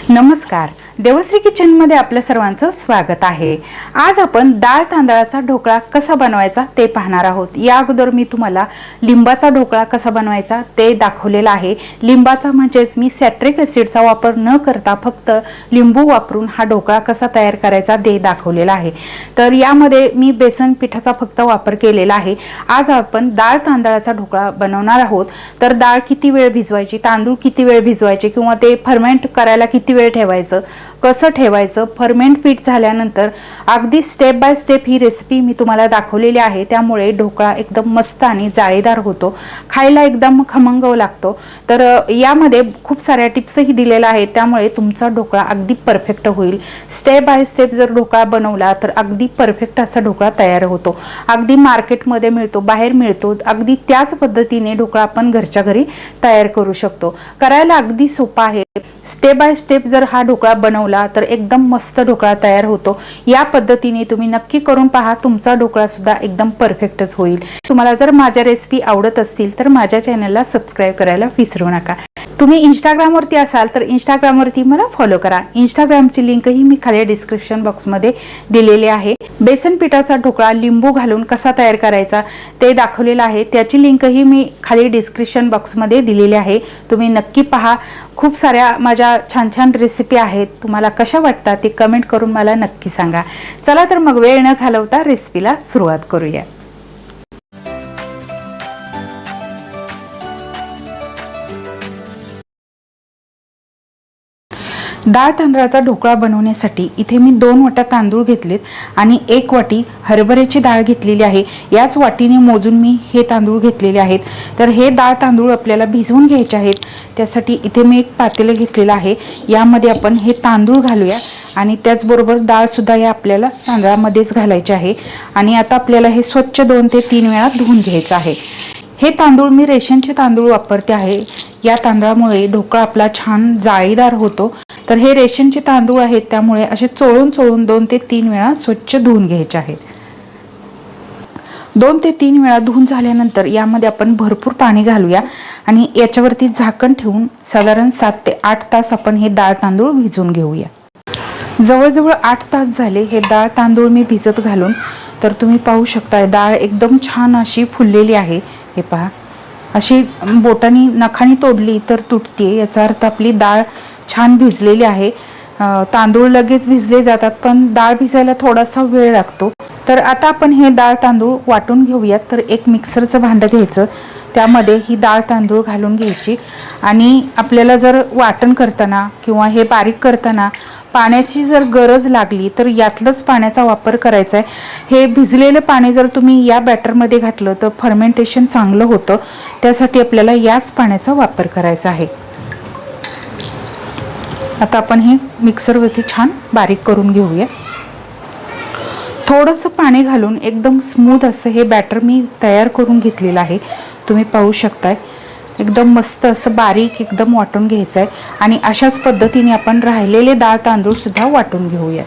नमस्कार, देवश्री किचनमध्ये आपल्या सर्वांचं स्वागत आहे। आज आपण डाळ तांदळाचा ढोकळा कसा बनवायचा ते पाहणार आहोत। या अगोदर मी तुम्हाला लिंबाचा ढोकळा कसा बनवायचा ते दाखवलेला आहे। लिंबाचा म्हणजेच मी सॅट्रिक ॲसिडचा वापर न करता फक्त लिंबू वापरून हा ढोकळा कसा तयार करायचा ते दाखवलेला आहे। तर यामध्ये मी बेसन पिठाचा फक्त वापर केलेला आहे। आज आपण डाळ तांदळाचा ढोकळा बनवणार आहोत। तर डाळ किती वेळ भिजवायची, तांदूळ किती वेळ भिजवायचे किंवा ते फर्मेंट करायला किती वेळ ठेवायचं, कसं ठेवायचं, फर्मेंट पीठ झाल्यानंतर अगदी स्टेप बाय स्टेप ही रेसिपी मी तुम्हाला दाखवलेली आहे। त्यामुळे ढोकळा एकदम मस्त आणि जाळीदार होतो, खायला एकदम खमंग लागतो। तर यामध्ये खूप साऱ्या टिप्सही दिलेल्या आहेत, त्यामुळे तुमचा ढोकळा अगदी परफेक्ट होईल। स्टेप बाय स्टेप जर ढोकळा बनवला तर अगदी परफेक्ट असा ढोकळा तयार होतो। अगदी मार्केटमध्ये मिळतो, बाहेर मिळतो, अगदी त्याच पद्धतीने ढोकळा आपण घरच्या घरी तयार करू शकतो। करायला अगदी सोपा आहे। स्टेप बाय स्टेप जर हा ढोकळा बनवला तर एकदम मस्त ढोकळा तयार होतो। या पद्धतीने तुम्ही नक्की करून पहा, तुमचा ढोकळा सुद्धा एकदम परफेक्टच होईल। तुम्हाला जर माझ्या रेसिपी आवडत असतील तर माझ्या चॅनलला सबस्क्राइब करायला विसरू नका। तुम्ही इंस्टाग्रामवरती असाल तर इंस्टाग्रामवरती मला फॉलो करा। इंस्टाग्रामची लिंकही मी खाली डिस्क्रिप्शन बॉक्समध्ये दिलेली आहे। बेसन पिठाचा ढोकळा लिंबू घालून कसा तयार करायचा ते दाखवलेला आहे, त्याची लिंकही मी खाली डिस्क्रिप्शन बॉक्समध्ये दिलेली आहे। तुम्ही नक्की पहा। खूप साऱ्या माझ्या छान छान रेसिपी आहेत, तुम्हाला कशा वाटतात ते कमेंट करून मला नक्की सांगा। चला तर मग वेळ न घालवता रेसिपीला सुरुवात करूया। डाळ तांदळाचा ढोकळा बनवण्यासाठी इथे मी 2 वाट्या तांदूळ घेतलेत आणि 1 वाटी हरभऱ्याची डाळ घेतलेली आहे। याच वाटीने मोजून मी हे तांदूळ घेतलेले आहेत। तर हे डाळ तांदूळ आपल्याला भिजवून घ्यायचे आहेत। त्यासाठी इथे मी एक पातेलं घेतलेलं आहे, यामध्ये आपण हे तांदूळ घालूया आणि त्याचबरोबर डाळ सुद्धा या आपल्याला तांदळामध्येच घालायचे आहे। आणि आता आपल्याला हे स्वच्छ 2 ते 3 वेळा धुवून घ्यायचं आहे। हे तांदूळ मी रेशनचे तांदूळ वापरते आहे। या तांदळामुळे ढोकळा आपला छान जाळीदार होतो। तर हे रेशनचे तांदूळ आहेत, त्यामुळे असे चोळून 2 ते 3 वेळा स्वच्छ धुवून घ्यायचे आहेत। 2 ते 3 वेळा धुवून झाल्यानंतर यामध्ये आपण भरपूर पाणी घालूया आणि याच्यावरती झाकण ठेवून साधारण 7 ते 8 तास आपण हे डाळ तांदूळ भिजवून घेऊया। जवळजवळ 8 तास झाले हे डाळ तांदूळ मी भिजत घालून। तर तुम्ही पाहू शकता डाळ एकदम छान अशी फुललेली आहे। हे पहा, अशी बोटानी नखानी तोडली तर तुटते, याचा अर्थ आपली डाळ छान भिजलेली आहे। तांदूळ लगेच भिजले जातात, पण डाळ भिजायला थोडासा वेळ लागतो। तर आता आपण हे डाळ तांदूळ वाटून घेऊयात। तर एक मिक्सरचं भांडं घ्यायचं, त्यामध्ये ही डाळ तांदूळ घालून घ्यायची आणि आपल्याला जर वाटण करताना किंवा हे बारीक करताना पाण्याची जर गरज लागली तर यातलंच पाण्याचा वापर करायचा आहे। हे भिजलेलं पाणी जर तुम्ही या बॅटरमध्ये घातलं तर फर्मेंटेशन चांगलं होतं, त्यासाठी आपल्याला याच पाण्याचा वापर करायचा आहे। आता आपण हे मिक्सरवरती छान बारीक करून घेऊया। थोडंसं पाणी घालून एकदम स्मूथ असं हे बॅटर मी तयार करून घेतलेलं आहे। तुम्ही पाहू शकताय एकदम मस्त असं बारीक एकदम वाटून घ्यायचं आहे आणि अशाच पद्धतीने आपण राहिलेले डाळ तांदूळ सुद्धा वाटून घेऊया।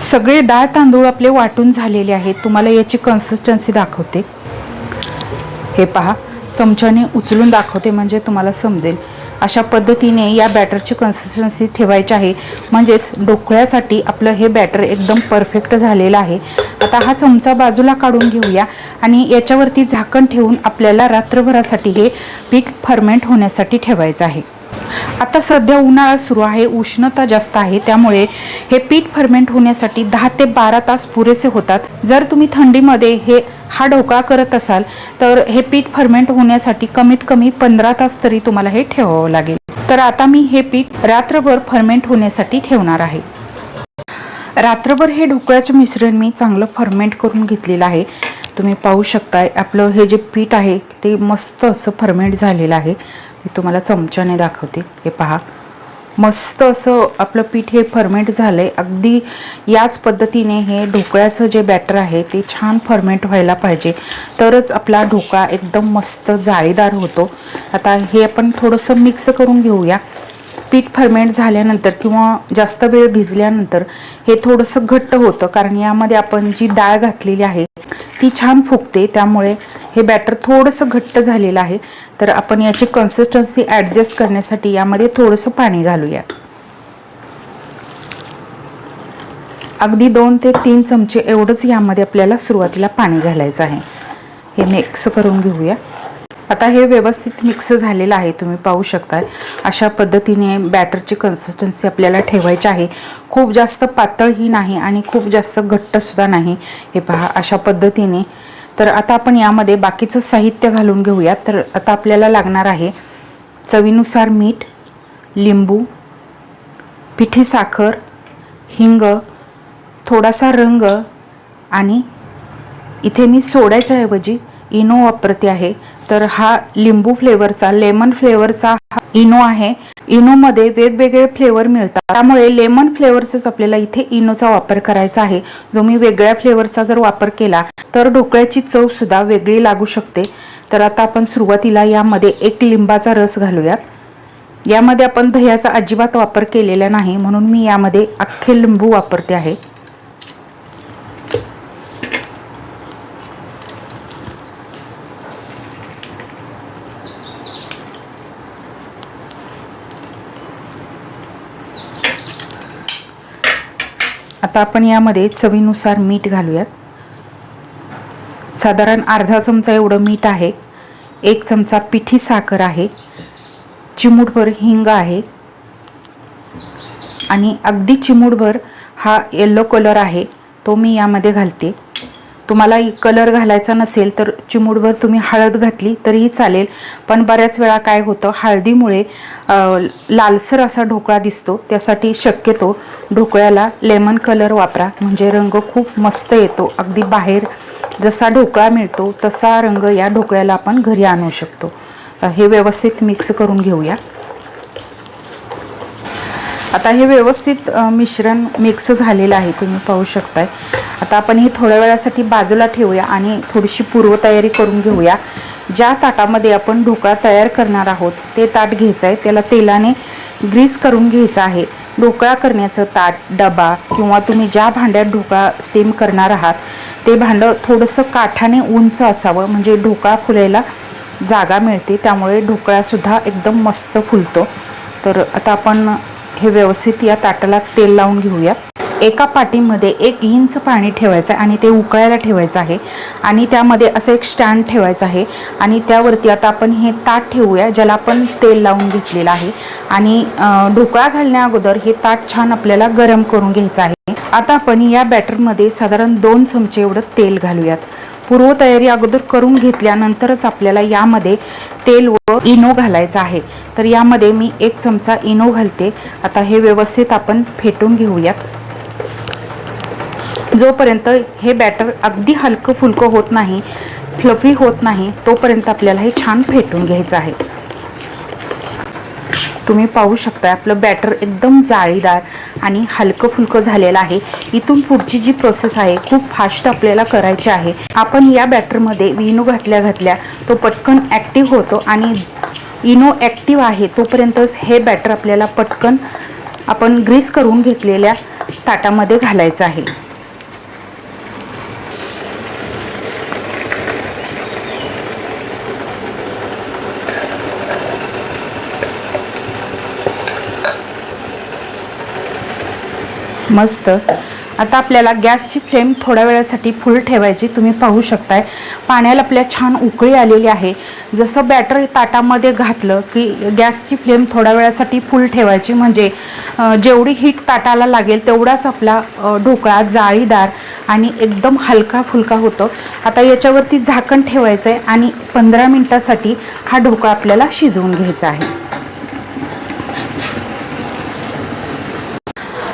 सगळे डाळ तांदूळ आपले वाटून झालेले आहेत। तुम्हाला याची कन्सिस्टन्सी दाखवते, हे पहा, चमच्याने उचलून दाखवते म्हणजे तुम्हाला समजेल। अशा पद्धतीने या बॅटरची कन्सिस्टन्सी ठेवायची आहे, म्हणजेच ढोकळ्यासाठी आपलं हे बॅटर एकदम परफेक्ट झालेलं आहे। आता हा चमचा बाजूला काढून घेऊया आणि याच्यावरती झाकण ठेवून आपल्याला रात्रभरासाठी हे पीठ फर्मेंट होण्यासाठी ठेवायचं आहे। आता सध्या उन्हाळा सुरू आहे, उष्णता जास्त आहे, त्यामुळे हे पीठ फर्मेंट होण्यासाठी 10 ते 12 तास पुरेसे होतात। जर तुम्ही थंडीमध्ये हा ढोकळा करत असाल तर हे पीठ फर्मेंट होण्यासाठी कमीत कमी 15 तास तरी तुम्हाला हे ठेवावं लागेल। तर आता मी हे पीठ रात्रभर फर्मेंट होण्यासाठी ठेवणार आहे। रात्रभर हे ढोकळ्याचे मिश्रण मी चांगलं फर्मेंट करून घेतलेलं आहे। तुम्ही पाहू शकताय आपलं हे जे पीठ आहे ते मस्त असं फर्मेंट झालेलं आहे। मी तुम्हाला चमच्याने दाखवते, हे पहा, मस्त असं आपलं पीठ हे फर्मेंट झालंय। अगदी याच पद्धतीने हे ढोकळ्याचं जे बॅटर आहे ते छान फर्मेंट व्हायला पाहिजे, तरच आपला ढोकळा एकदम मस्त जाळीदार होतो। आता हे आपण थोडंसं मिक्स करून घेऊया। पीठ फर्मेंट झाल्यानंतर किंवा जास्त वेळ भिजल्यानंतर हे थोडंसं घट्ट होतं, कारण यामध्ये आपण जी डाळ घातलेली आहे ती छान फुगते, त्यामुळे हे बॅटर थोडंसं घट्ट झालेलं आहे. तर आपण याची कन्सिस्टन्सी ॲडजस्ट करण्यासाठी यामध्ये थोडंसं पाणी घालूया. अगदी 2 ते 3 चमचे एवढंच यामध्ये आपल्याला सुरुवातीला पाणी घालायचं आहे. हे मिक्स करून घेऊया. आता हे व्यवस्थित मिक्स झालेलं आहे, तुम्ही पाहू शकताय. अशा पद्धतीने बॅटरची कन्सिस्टन्सी आपल्याला ठेवायची आहे. खूप जास्त पातळही नाही आणि खूप जास्त घट्टसुद्धा नाही. हे पहा अशा पद्धतीने. तर आता आपण यामध्ये बाकीचं साहित्य घालून घेऊया. तर आता आपल्याला लागणार आहे चवीनुसार मीठ, लिंबू, पिठी साखर, हिंग, थोडासा रंग आणि इथे मी सोड्याच्या ऐवजी इनो वापरते आहे. तर हा लिंबू फ्लेवरचा, लेमन फ्लेवरचा इनो आहे. इनोमध्ये वेगवेगळे फ्लेवर मिळतात, त्यामुळे लेमन फ्लेवरचाच आपल्याला इथे इनोचा वापर करायचा आहे. जो मी वेगळ्या फ्लेवरचा जर वापर केला तर ढोकळ्याची चव सुद्धा वेगळी लागू शकते. तर आता आपण सुरुवातीला यामध्ये 1 लिंबाचा रस घालूयात. यामध्ये आपण दह्याचा अजिबात वापर केलेला नाही, म्हणून मी यामध्ये अख्खे लिंबू वापरते आहे. आता आपण यामध्ये चवीनुसार मीठ घालूयात. साधारण अर्धा चमचा एवढं मीठ आहे. 1 चमचा पिठी साखर आहे. चिमूटभर हिंग आहे आणि अगदी चिमूटभर हा येलो कलर आहे, तो मी यामध्ये घालते. तुम्हाला कलर घालायचा नसेल तर चिमूटभर तुम्ही हळद घातली तरीही चालेल, पण बऱ्याच वेळा काय होतं, हळदीमुळे लालसर असा ढोकळा दिसतो. त्यासाठी शक्यतो ढोकळ्याला लेमन कलर वापरा, म्हणजे रंग खूप मस्त येतो. अगदी बाहेर जसा ढोकळा मिळतो तसा रंग या ढोकळ्याला आपण घरी आणू शकतो. हे व्यवस्थित मिक्स करून घेऊया. आता हे व्यवस्थित मिश्रण मिक्स झालेलं आहे, तुम्ही पाहू शकताय. आता आपण हे थोड्या वेळासाठी बाजूला ठेवूया आणि थोडीशी पूर्वतयारी करून घेऊया. ज्या ताटामध्ये आपण ढोकळा तयार करणार आहोत ते ताट घ्यायचं आहे. त्याला तेलाने ग्रीस करून घ्यायचं आहे. ढोकळा करण्याचं ताट, डबा किंवा तुम्ही ज्या भांड्यात ढोकळा स्टीम करणार आहात ते भांडं थोडंसं काठाने उंच असावं, म्हणजे ढोकळा फुलायला जागा मिळते, त्यामुळे ढोकळासुद्धा एकदम मस्त फुलतो. तर आता आपण हे व्यवस्थित या ताटाला तेल लावून घेऊया. एका पाटीमध्ये 1 इंच पाणी ठेवायचं आहे आणि ते उकळायला ठेवायचं आहे आणि त्यामध्ये असं एक स्टँड ठेवायचं आहे आणि त्यावरती आता आपण हे ताट ठेवूया ज्याला आपण तेल लावून घेतलेलं आहे. आणि ढोकळा घालण्या अगोदर हे ताट छान आपल्याला गरम करून घ्यायचं आहे. आता आपण या बॅटरमध्ये साधारण 2 चमचे एवढं तेल घालूयात. पूर्वतयारी अगोदर करून घेतल्यानंतरच आपल्याला यामध्ये तेल व इनो घालायचा आहे. तर यामध्ये मी 1 चमचा इनो घालते. आता हे व्यवस्थित आपण फेटून घेऊयात. जोपर्यंत हे बॅटर अगदी हलकं फुलकं होत नाही, फ्लफी होत नाही, तोपर्यंत आपल्याला हे छान फेटून घ्यायचं आहे. तुम्ही पाहू शकता आपलं बॅटर एकदम जाळीदार आणि हलकं फुलकं झालेलं आहे. इथून पुढची जी प्रोसेस आहे खूप फास्ट आपल्याला करायची आहे. आपण या बॅटरमध्ये इनो घातल्या तो पटकन ॲक्टिव्ह होतो आणि इनो ॲक्टिव्ह आहे तोपर्यंतच हे बॅटर आपल्याला पटकन आपण ग्रीस करून घेतलेल्या ताटामध्ये घालायचं आहे. मस्त. आता आपल्याला गॅसची फ्लेम थोड्या वेळासाठी फुल ठेवायची. तुम्ही पाहू शकताय पाण्याला आपल्या छान उकळी आलेली आहे. जसं बॅटर ताटामध्ये घातलं की गॅसची फ्लेम थोड्या वेळासाठी फुल ठेवायची, म्हणजे जेवढी हीट ताटाला लागेल तेवढाच आपला ढोकळा जाळीदार आणि एकदम हलका फुलका होतो. आता याच्यावरती झाकण ठेवायचं आहे आणि 15 मिनिटासाठी हा ढोकळा आपल्याला शिजवून घ्यायचा आहे.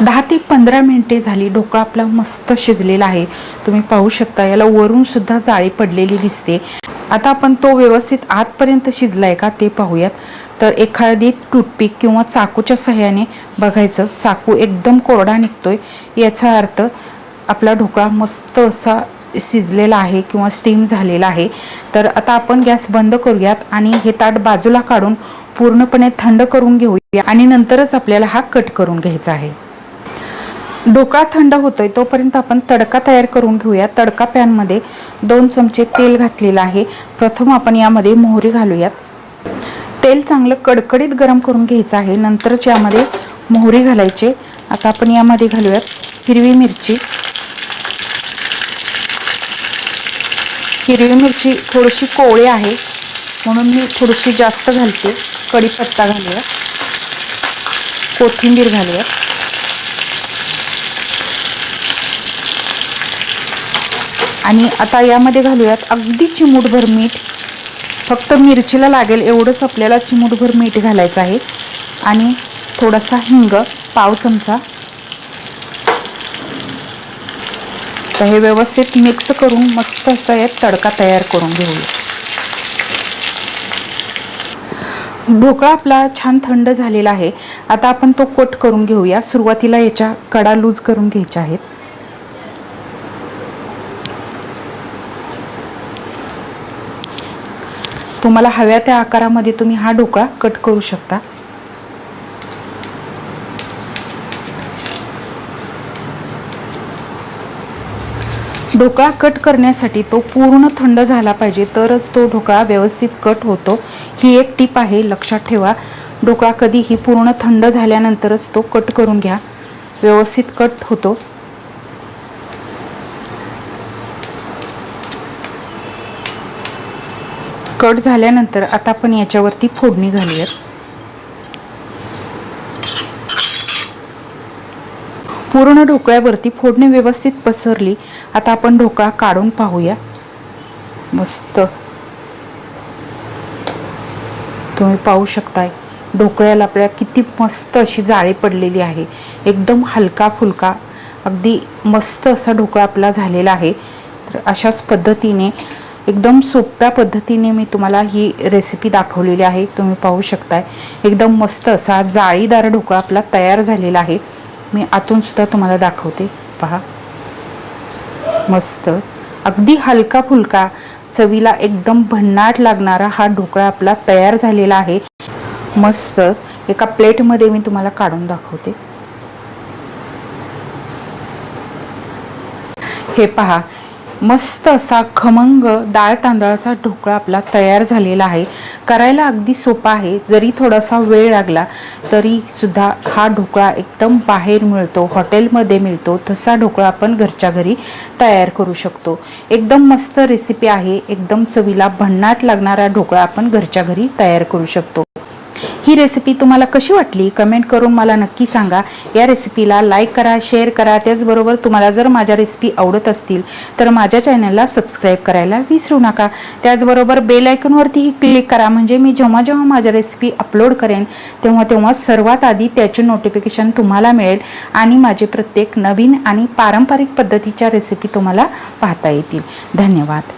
10 ते 15 मिनिटे झाली. ढोकळा आपला मस्त शिजलेला आहे. तुम्ही पाहू शकता याला वरून सुद्धा जाळी पडलेली दिसते. आता आपण तो व्यवस्थित आतपर्यंत शिजलाय का ते पाहूयात. तर एखादी टूथपिक किंवा चाकूच्या सहाय्याने बघायचं, चाकू एकदम कोरडा निघतोय याचा अर्थ आपला ढोकळा मस्त असा शिजलेला आहे किंवा स्टीम झालेला आहे. तर आता आपण गॅस बंद करूयात आणि हे ताट बाजूला काढून पूर्णपणे थंड करून घेऊया आणि नंतरच आपल्याला हा कट करून घ्यायचा आहे। ढोकळा थंड होतोय तोपर्यंत आपण तडका तयार करून घेऊया। तडका पॅनमध्ये 2 चमचे तेल घातलेलं आहे। प्रथम आपण यामध्ये मोहरी घालूयात। तेल चांगलं कडकडीत गरम करून घ्यायचं आहे, नंतरच यामध्ये मोहरी घालायचे। आता आपण यामध्ये घालूयात हिरवी मिरची। हिरवी मिरची थोडीशी कोवळी आहे म्हणून मी थोडीशी जास्त घालते। कढीपत्ता घालूया, कोथिंबीर घालूया आणि आता यामध्ये घालूयात अगदी चिमूटभर मीठ। फक्त मिरचीला लागेल एवढंच आपल्याला चिमूटभर मीठ घालायचं आहे आणि थोडासा हिंग, पाव चमचा। तर हे व्यवस्थित मिक्स करून मस्त असा यात तडका तयार करून घेऊया। ढोकळा आपला छान थंड झालेला आहे। आता आपण तो कट करून घेऊया। सुरुवातीला याच्या कडा लूज करून घ्यायच्या आहेत। तुम्हाला हव्या त्या आकारामध्ये तुम्ही हा ढोकळा कट करू शकता। ढोकळा कट करण्यासाठी तो पूर्ण थंड झाला पाहिजे, तरच तो ढोकळा व्यवस्थित कट होतो। ही एक टिप आहे, लक्षात ठेवा। ढोकळा कधीही पूर्ण थंड झाल्यानंतरच तो कट करून घ्या, व्यवस्थित कट होतो। कट झाल्यानंतर आता आपण याच्यावरती फोडणी घालूयात। पूर्ण ढोकळ्यावरती फोडणी व्यवस्थित पसरली। आता आपण ढोकळा काढून पाहूया। मस्त तुम्ही पाहू शकताय ढोकळ्याला आपल्याला किती मस्त अशी जाळी पडलेली आहे। एकदम हलका फुलका अगदी मस्त असा ढोकळा आपला झालेला आहे। तर अशाच पद्धतीने एकदम सोप्या पद्धतीने मी तुम्हाला ही रेसिपी दाखवलेली आहे। तुम्ही पाहू शकताय एकदम मस्त असा जाळीदार ढोकळा आपला तयार झालेला आहे। मी आतून सुद्धा तुम्हाला दाखवते, पहा मस्त अगदी हलका फुलका चवीला एकदम भन्नाट लागणारा हा ढोकळा आपला तयार झालेला आहे। मस्त एका प्लेटमध्ये मी तुम्हाला काढून दाखवते। हे पहा मस्त असा खमंग डाळ तांदळाचा ढोकळा आपला तयार झालेला आहे। करायला अगदी सोपा आहे, जरी थोडासा वेळ लागला तरी सुद्धा हा ढोकळा एकदम बाहेर मिळतो, हॉटेलमध्ये मिळतो तसा ढोकळा आपण घरच्या घरी तयार करू शकतो। एकदम मस्त रेसिपी आहे, एकदम चवीला भन्नाट लागणारा ढोकळा आपण घरच्या घरी तयार करू शकतो। ही रेसिपी तुम्हाला कशी वाटली कमेंट करून मला नक्की सांगा। या रेसिपीला लाईक करा, शेअर करा। त्याचबरोबर तुम्हाला जर माझ्या रेसिपी आवडत असतील तर माझ्या चॅनलला सबस्क्राईब करायला विसरू नका। त्याचबरोबर बेल आयकॉनवरतीही क्लिक करा, म्हणजे मी जेव्हा जेव्हा माझ्या रेसिपी अपलोड करेन तेव्हा सर्वात आधी त्याचे नोटिफिकेशन तुम्हाला मिळेल आणि माझे प्रत्येक नवीन आणि पारंपरिक पद्धतीच्या रेसिपी तुम्हाला पाहता येतील। धन्यवाद।